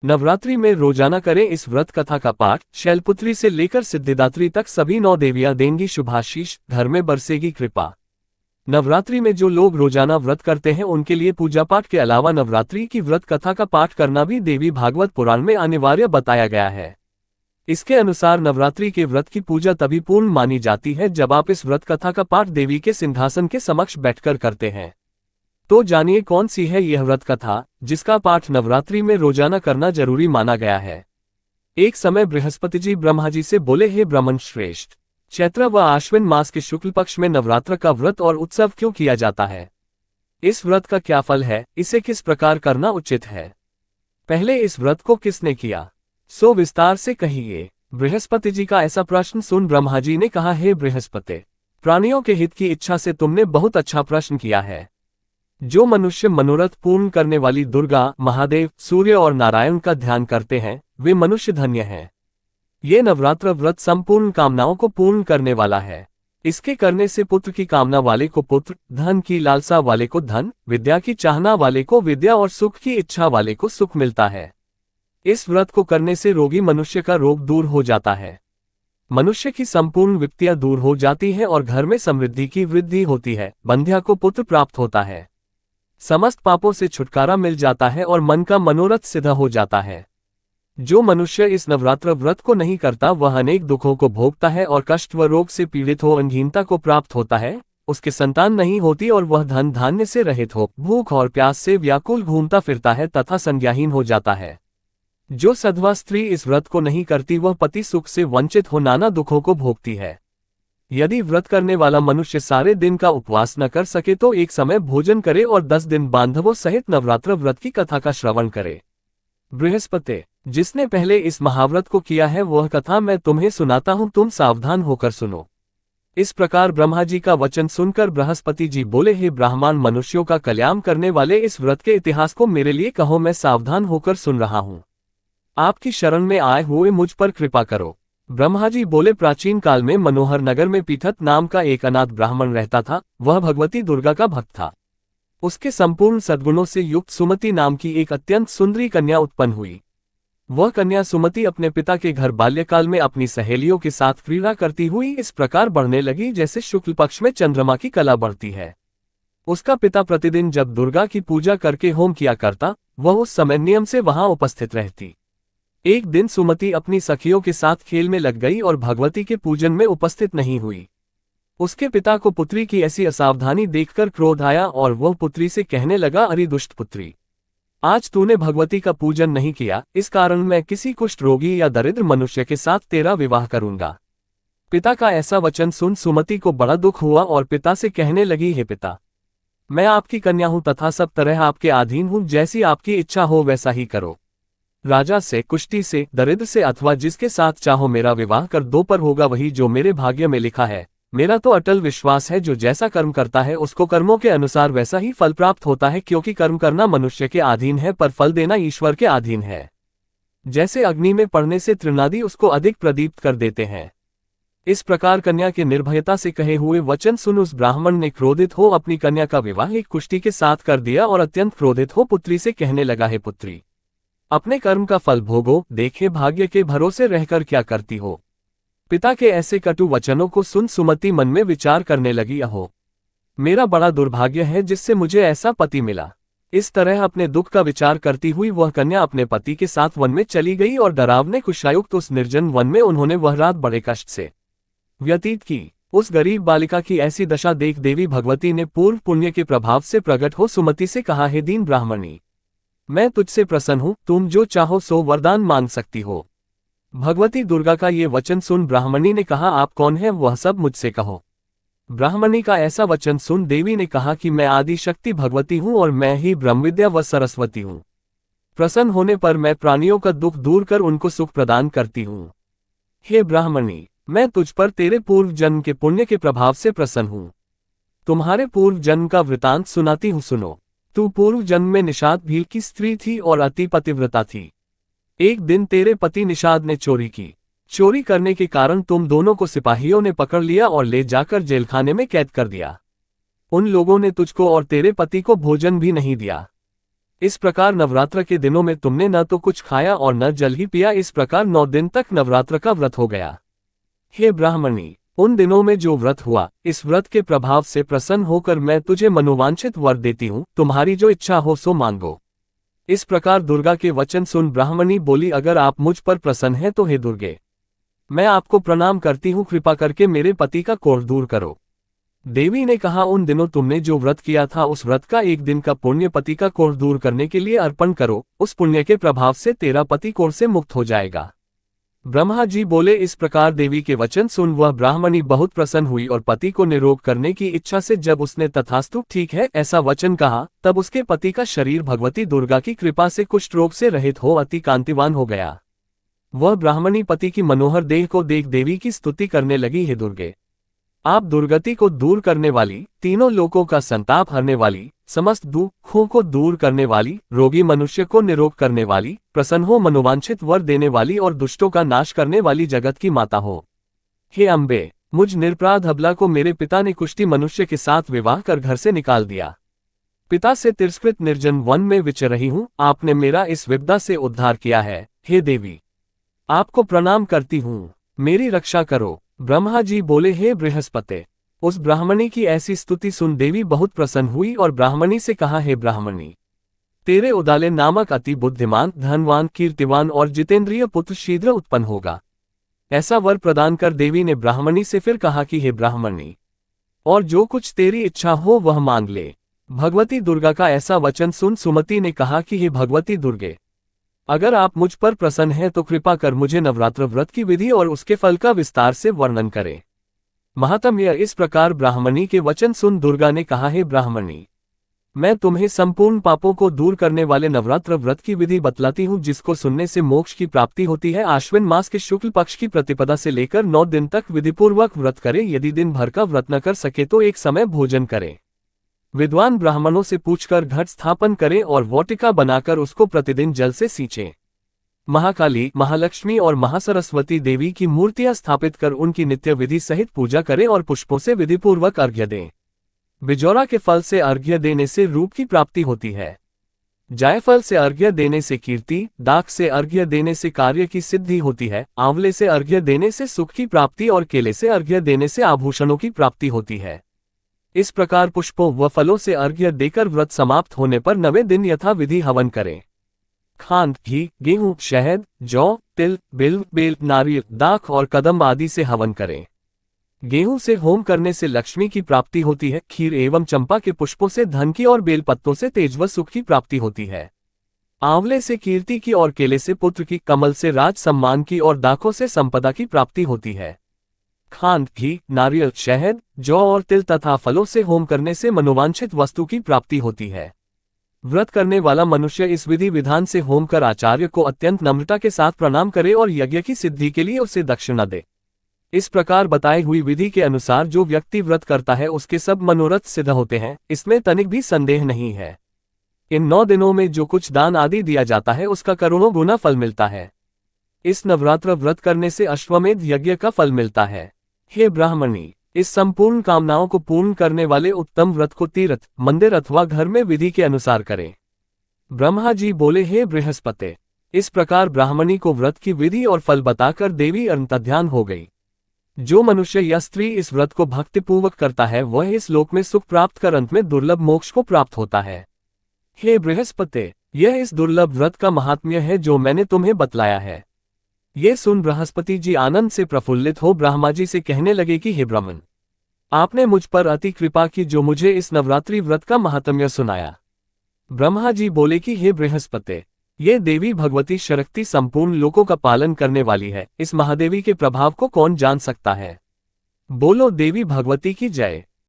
नवरात्रि में रोजाना करें इस व्रत कथा का पाठ। शैलपुत्री से लेकर सिद्धिदात्री तक सभी 9 देवियां देंगी शुभाशीष, घर में बरसेगी कृपा। नवरात्रि में जो लोग रोजाना व्रत करते हैं उनके लिए पूजा पाठ के अलावा नवरात्रि की व्रत कथा का पाठ करना भी देवी भागवत पुराण में अनिवार्य बताया गया है। इसके अनुसार नवरात्रि के व्रत की पूजा तभी पूर्ण मानी जाती है जब आप इस व्रत कथा का पाठ देवी के सिंहासन के समक्ष बैठकर करते हैं। तो जानिए कौन सी है यह व्रत कथा जिसका पाठ नवरात्रि में रोजाना करना जरूरी माना गया है। एक समय बृहस्पति जी ब्रह्मा जी से बोले, हे ब्राह्मण श्रेष्ठ, चैत्र व आश्विन मास के शुक्ल पक्ष में नवरात्र का व्रत और उत्सव क्यों किया जाता है? इस व्रत का क्या फल है? इसे किस प्रकार करना उचित है? पहले इस व्रत को किसने किया, सो विस्तार से कहिए। बृहस्पति जी का ऐसा प्रश्न सुन ब्रह्मा जी ने कहा, हे बृहस्पति, प्राणियों के हित की इच्छा से तुमने बहुत अच्छा प्रश्न किया है। जो मनुष्य मनोरथ पूर्ण करने वाली दुर्गा, महादेव, सूर्य और नारायण का ध्यान करते हैं वे मनुष्य धन्य हैं। ये नवरात्र व्रत संपूर्ण कामनाओं को पूर्ण करने वाला है। इसके करने से पुत्र की कामना वाले को पुत्र, धन की लालसा वाले को धन, विद्या की चाहना वाले को विद्या और सुख की इच्छा वाले को सुख मिलता है। इस व्रत को करने से रोगी मनुष्य का रोग दूर हो जाता है, मनुष्य की संपूर्ण विपत्तियां दूर हो जाती है और घर में समृद्धि की वृद्धि होती है। बंध्या को पुत्र प्राप्त होता है, समस्त पापों से छुटकारा मिल जाता है और मन का मनोरथ सिद्ध हो जाता है। जो मनुष्य इस नवरात्र व्रत को नहीं करता वह अनेक दुखों को भोगता है और कष्ट व रोग से पीड़ित हो अंगहीनता को प्राप्त होता है। उसके संतान नहीं होती और वह धन धान्य से रहित हो भूख और प्यास से व्याकुल घूमता फिरता है तथा संज्ञाहीन हो जाता है। जो सधवा स्त्री इस व्रत को नहीं करती वह पति सुख से वंचित हो नाना दुखों को भोगती है। यदि व्रत करने वाला मनुष्य सारे दिन का उपवास न कर सके तो एक समय भोजन करे और 10 दिन बांधवों सहित नवरात्र व्रत की कथा का श्रवण करे। बृहस्पति, जिसने पहले इस महाव्रत को किया है वह कथा मैं तुम्हें सुनाता हूं, तुम सावधान होकर सुनो। इस प्रकार ब्रह्मा जी का वचन सुनकर बृहस्पति जी बोले, हे ब्राह्मण मनुष्यों का कल्याण करने वाले इस व्रत के इतिहास को मेरे लिए कहो, मैं सावधान होकर सुन रहा हूं। आपकी शरण में आए हुए मुझ पर कृपा करो। ब्रह्मा जी बोले, प्राचीन काल में मनोहर नगर में पीठत नाम का एक अनाथ ब्राह्मण रहता था। वह भगवती दुर्गा का भक्त था। उसके संपूर्ण सद्गुणों से युक्त सुमति नाम की एक अत्यंत सुंदरी कन्या उत्पन्न हुई। वह कन्या सुमति अपने पिता के घर बाल्यकाल में अपनी सहेलियों के साथ क्रीड़ा करती हुई इस प्रकार बढ़ने लगी जैसे शुक्ल पक्ष में चंद्रमा की कला बढ़ती है। उसका पिता प्रतिदिन जब दुर्गा की पूजा करके होम किया करता वह उस समय नियम से वहां उपस्थित रहती। एक दिन सुमति अपनी सखियों के साथ खेल में लग गई और भगवती के पूजन में उपस्थित नहीं हुई। उसके पिता को पुत्री की ऐसी असावधानी देखकर क्रोध आया और वह पुत्री से कहने लगा, अरे दुष्ट पुत्री, आज तूने भगवती का पूजन नहीं किया, इस कारण मैं किसी कुष्ठ रोगी या दरिद्र मनुष्य के साथ तेरा विवाह करूंगा। पिता का ऐसा वचन सुन सुमति को बड़ा दुख हुआ और पिता से कहने लगी, हे पिता, मैं आपकी कन्या हूं तथा सब तरह आपके अधीन हूं, जैसी आपकी इच्छा हो वैसा ही करो। राजा से, कुष्ठी से, दरिद्र से अथवा जिसके साथ चाहो मेरा विवाह कर दो, पर होगा वही जो मेरे भाग्य में लिखा है। मेरा तो अटल विश्वास है जो जैसा कर्म करता है उसको कर्मों के अनुसार वैसा ही फल प्राप्त होता है, क्योंकि कर्म करना मनुष्य के अधीन है पर फल देना ईश्वर के अधीन है। जैसे अग्नि में पड़ने से तृणादि उसको अधिक प्रदीप्त कर देते हैं। इस प्रकार कन्या के निर्भयता से कहे हुए वचन सुन उस ब्राह्मण ने क्रोधित हो अपनी कन्या का विवाह एक कुष्ठी के साथ कर दिया और अत्यंत क्रोधित हो पुत्री से कहने लगा, हे पुत्री, अपने कर्म का फल भोगो, देखे भाग्य के भरोसे रहकर क्या करती हो। पिता के ऐसे कटु वचनों को सुन सुमति मन में विचार करने लगी, अहो मेरा बड़ा दुर्भाग्य है जिससे मुझे ऐसा पति मिला। इस तरह अपने दुख का विचार करती हुई वह कन्या अपने पति के साथ वन में चली गई और डरावने कुशायुक्त उस निर्जन वन में उन्होंने वह रात बड़े कष्ट से व्यतीत की। उस गरीब बालिका की ऐसी दशा देख देवी भगवती ने पूर्व पुण्य के प्रभाव से प्रकट हो सुमति से कहा, हे दीन ब्राह्मणी, मैं तुझसे प्रसन्न हूं, तुम जो चाहो सो वरदान मांग सकती हो। भगवती दुर्गा का ये वचन सुन ब्राह्मणी ने कहा, आप कौन है वह सब मुझसे कहो। ब्राह्मणी का ऐसा वचन सुन देवी ने कहा कि मैं आदि शक्ति भगवती हूं और मैं ही ब्रह्मविद्या व सरस्वती हूं। प्रसन्न होने पर मैं प्राणियों का दुख दूर कर उनको सुख प्रदान करती हूं। हे ब्राह्मणी, मैं तुझ पर तेरे पूर्व जन्म के पुण्य के प्रभाव से प्रसन्न हूं। तुम्हारे पूर्व जन्म का वृतांत सुनाती हूं, सुनो। तू पूर्व जन्म में निषाद भील की स्त्री थी और अति पतिव्रता थी। एक दिन तेरे पति निषाद ने चोरी की। चोरी करने के कारण तुम दोनों को सिपाहियों ने पकड़ लिया और ले जाकर जेलखाने में कैद कर दिया। उन लोगों ने तुझको और तेरे पति को भोजन भी नहीं दिया। इस प्रकार नवरात्र के दिनों में तुमने न तो कुछ खाया और न जल ही पिया, इस प्रकार 9 दिन तक नवरात्र का व्रत हो गया। हे ब्राह्मणी, उन दिनों में जो व्रत हुआ, इस व्रत के प्रभाव से प्रसन्न होकर मैं तुझे मनोवांछित वर देती हूँ, तुम्हारी जो इच्छा हो सो मांगो। इस प्रकार दुर्गा के वचन सुन ब्राह्मणी बोली, अगर आप मुझ पर प्रसन्न हैं तो हे दुर्गे, मैं आपको प्रणाम करती हूँ, कृपा करके मेरे पति का कोढ़ दूर करो। देवी ने कहा, उन दिनों तुमने जो व्रत किया था उस व्रत का एक दिन का पुण्य पति का कोढ़ दूर करने के लिए अर्पण करो, उस पुण्य के प्रभाव से तेरा पति कोढ़ से मुक्त हो जाएगा। ब्रह्मा जी बोले। इस प्रकार देवी के वचन सुन वह ब्राह्मणी बहुत प्रसन्न हुई और पति को निरोग करने की इच्छा से जब उसने तथास्तु ठीक है ऐसा वचन कहा, तब उसके पति का शरीर भगवती दुर्गा की कृपा से कुष्ठ रोग से रहित हो अति कांतिवान हो गया। वह ब्राह्मणी पति की मनोहर देह को देख देवी की स्तुति करने लगी, हे दुर्गे, आप दुर्गति को दूर करने वाली, तीनों लोकों का संताप हरने वाली, समस्त दुखों को दूर करने वाली, रोगी मनुष्य को निरोग करने वाली, प्रसन्न हो मनोवांछित वर देने वाली और दुष्टों का नाश करने वाली जगत की माता हो। हे अम्बे, मुझ निरपराध अबला को मेरे पिता ने कुष्ठी मनुष्य के साथ विवाह कर घर से निकाल दिया। पिता से तिरस्कृत निर्जन वन में विचर रही हूँ, आपने मेरा इस विपदा से उद्धार किया है। हे देवी, आपको प्रणाम करती हूँ, मेरी रक्षा करो। ब्रह्मा जी बोले, हे बृहस्पति। उस ब्राह्मणी की ऐसी स्तुति सुन देवी बहुत प्रसन्न हुई और ब्राह्मणी से कहा, हे ब्राह्मणी, तेरे उदाले नामक अति बुद्धिमान, धनवान, कीर्तिवान और जितेंद्रिय पुत्र शीघ्र उत्पन्न होगा। ऐसा वर प्रदान कर देवी ने ब्राह्मणी से फिर कहा कि हे ब्राह्मणी, और जो कुछ तेरी इच्छा हो वह मांग ले। भगवती दुर्गा का ऐसा वचन सुन सुमति ने कहा कि हे भगवती दुर्गे, अगर आप मुझ पर प्रसन्न हैं तो कृपा कर मुझे नवरात्र व्रत की विधि और उसके फल का विस्तार से वर्णन करें। महात्म्य। इस प्रकार ब्राह्मणी के वचन सुन दुर्गा ने कहा, हे ब्राह्मणी, मैं तुम्हें संपूर्ण पापों को दूर करने वाले नवरात्र व्रत की विधि बतलाती हूँ, जिसको सुनने से मोक्ष की प्राप्ति होती है। आश्विन मास के शुक्ल पक्ष की प्रतिपदा से लेकर 9 दिन तक विधिपूर्वक व्रत करे। यदि दिन भर का व्रत न कर सके तो एक समय भोजन करे। विद्वान ब्राह्मणों से पूछकर घट स्थापन करें और वाटिका बनाकर उसको प्रतिदिन जल से सींचें। महाकाली, महालक्ष्मी और महासरस्वती देवी की मूर्तियां स्थापित कर उनकी नित्य विधि सहित पूजा करें और पुष्पों से विधिपूर्वक अर्घ्य दें। बिजौरा के फल से अर्घ्य देने से रूप की प्राप्ति होती है। जायफल से अर्घ्य देने से कीर्ति, दाख से अर्घ्य देने से कार्य की सिद्धि होती है, आंवले से अर्घ्य देने से सुख की प्राप्ति और केले से अर्घ्य देने से आभूषणों की प्राप्ति होती है। इस प्रकार पुष्पों व फलों से अर्घ्य देकर व्रत समाप्त होने पर 9वें दिन यथा विधि हवन करें। खांड, घी, गेहूं, शहद, जौ, तिल, बिल्व, बेल, नारियल, दाख और कदम्ब आदि से हवन करें। गेहूं से होम करने से लक्ष्मी की प्राप्ति होती है। खीर एवं चंपा के पुष्पों से धन की और बेल पत्तों से तेज व सुख की प्राप्ति होती है। आंवले से कीर्ति की और केले से पुत्र की, कमल से राज सम्मान की और दाखों से संपदा की प्राप्ति होती है। खांड, घी, नारियल, शहद, जौ और तिल तथा फलों से होम करने से मनोवांछित वस्तु की प्राप्ति होती है। व्रत करने वाला मनुष्य इस विधि विधान से होम कर आचार्य को अत्यंत नम्रता के साथ प्रणाम करे और यज्ञ की सिद्धि के लिए उसे दक्षिणा दे। इस प्रकार बताई हुई विधि के अनुसार जो व्यक्ति व्रत करता है उसके सब मनोरथ सिद्ध होते हैं, इसमें तनिक भी संदेह नहीं है। इन 9 दिनों में जो कुछ दान आदि दिया जाता है उसका करोड़ों गुना फल मिलता है। इस नवरात्र व्रत करने से अश्वमेध यज्ञ का फल मिलता है। हे ब्राह्मणी, इस संपूर्ण कामनाओं को पूर्ण करने वाले उत्तम व्रत को तीर्थ, मंदिर अथवा घर में विधि के अनुसार करें। ब्रह्मा जी बोले, हे बृहस्पति। इस प्रकार ब्राह्मणी को व्रत की विधि और फल बताकर देवी अंतर्ध्यान हो गई। जो मनुष्य या स्त्री इस व्रत को भक्तिपूर्वक करता है वह इस लोक में सुख प्राप्त कर अंत में दुर्लभ मोक्ष को प्राप्त होता है। हे बृहस्पति, यह इस दुर्लभ व्रत का महात्म्य है जो मैंने तुम्हें बतलाया है। ये सुन बृहस्पति जी आनंद से प्रफुल्लित हो ब्रह्मा जी से कहने लगे कि हे ब्राह्मण, आपने मुझ पर अति कृपा की जो मुझे इस नवरात्रि व्रत का महात्म्य सुनाया। ब्रह्मा जी बोले कि हे बृहस्पति, ये देवी भगवती शक्ति संपूर्ण लोकों का पालन करने वाली है। इस महादेवी के प्रभाव को कौन जान सकता है। बोलो देवी भगवती की जय।